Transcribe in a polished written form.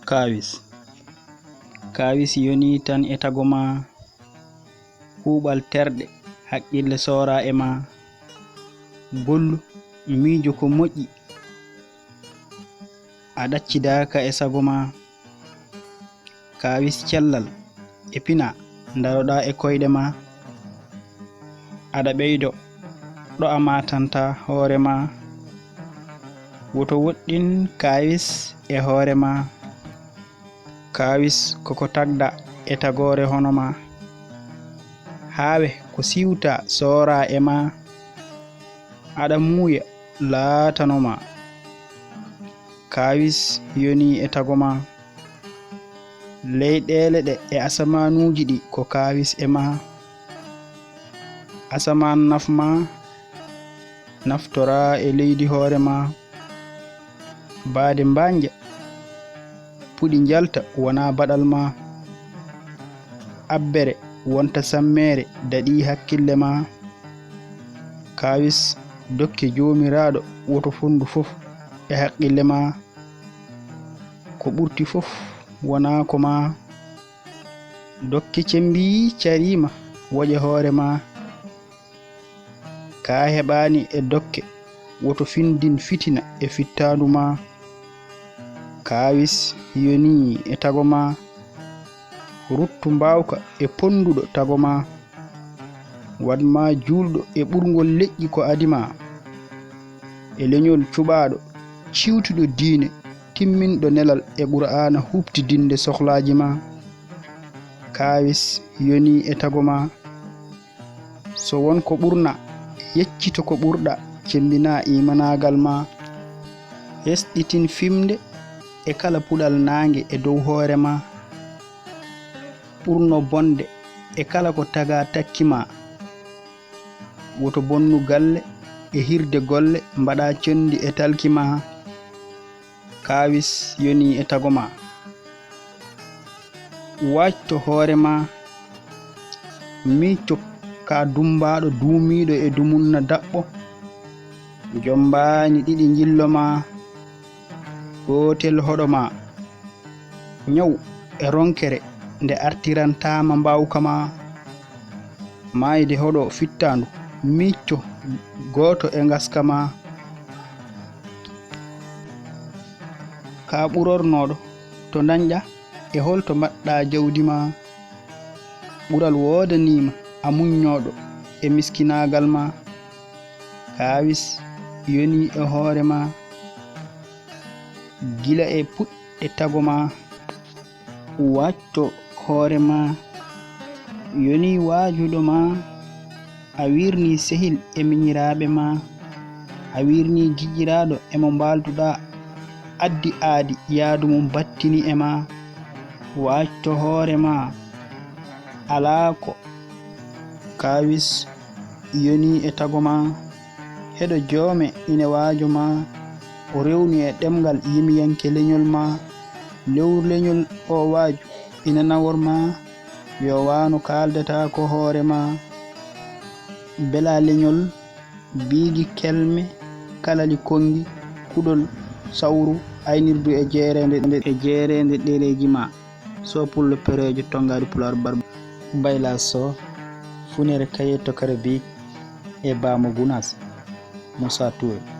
Kawis yoni tan e tago ma, huɓal terɗe haqqille sora e ma, gollu miijo ko moƴƴi, a ɗaccidaka e sago ma. Kawis cellal e pina daroɗa e koyɗe ma, aɗa ɓeydo ɗo a matanta hoore ma. Woto woɗɗin kawis e hoore ma. Kawis koko tagda e tagore hono ma, hawe ko siwta sora e ma, aɗa muuya laatanoma. Kawis yoni e tago ma, leyɗele ɗe e asamanuji ɗi ko kawis e ma. Asaman nafma naftora e leydi hoore ma, baade mbanja puɗi jalta wona baɗal ma, abbere wonta sammere daɗi hakkille ma. Kawis dokke jomiraɗo woto fondu fof e haqqille ma, ko ɓurti fof wona ko ma. Dokke cembi carima woƴe hoore ma, ka heɓani e dokke woto findin fitina e fittandu ma. Kawis yoni e tago ma, ruttu mbawka e ponduɗo tago ma, wadma julɗo e ɓurgol leƴƴi ko adima, e leñol cuɓaɗo ciwtuɗo diine timminɗo nelal e qur'ana hubti dinde sohlaji ma. Kawis yoni e tago ma, so won ko ɓurna yeccito ko ɓurɗa cembina imanagal ma. Hesɗitin fimde e kala puɗal nange e dow hoore ma, ɓurno bonde e kala ko taga takki ma. Woto bonnu galle e hirde golle mbaɗa condi e talki ma. Kawis yoni e tago ma, wacto hoore ma, micco ka dumbaɗo duumiɗo e dumunna daɓɓo, jombani ɗiɗi jillo ma, gotel hoɗo ma, nyaw e ronkere nde artirantama mbawka ma. Mayde hoɗo fittandu, micco goto e ngaska ma. Ka ɓurornoɗo to dañƴa e holto mbaɗɗa jawdi ma, ɓural wodanima a muññoɗo e miskinagal ma. Kawis yoni e hoore ma, gila e puɗɗe tago ma, wacco hoore ma, yoni wajuɗo ma, a wirni sehil e miñiraɓe ma, a wirni jijjiraɗo emo mbalduɗa addi aadi yaadu mum battini e ma. Wacco hoore ma, alako. Kawis yoni e tago ma, heɗo joome ine waajo ma, o rewni e ɗemgal yimiyanke leñol ma. Lewru leñol o waaju ina nawor ma, yo wano kaldata ko hoore ma. Bela leñol biigi kelme kalali kongi kuɗol sawru aynirdu e jeerende ɗereji ma. So pullo perejo tongari pular bar bayla so funere kaye to kare bi e bamo gunas Musa Touré.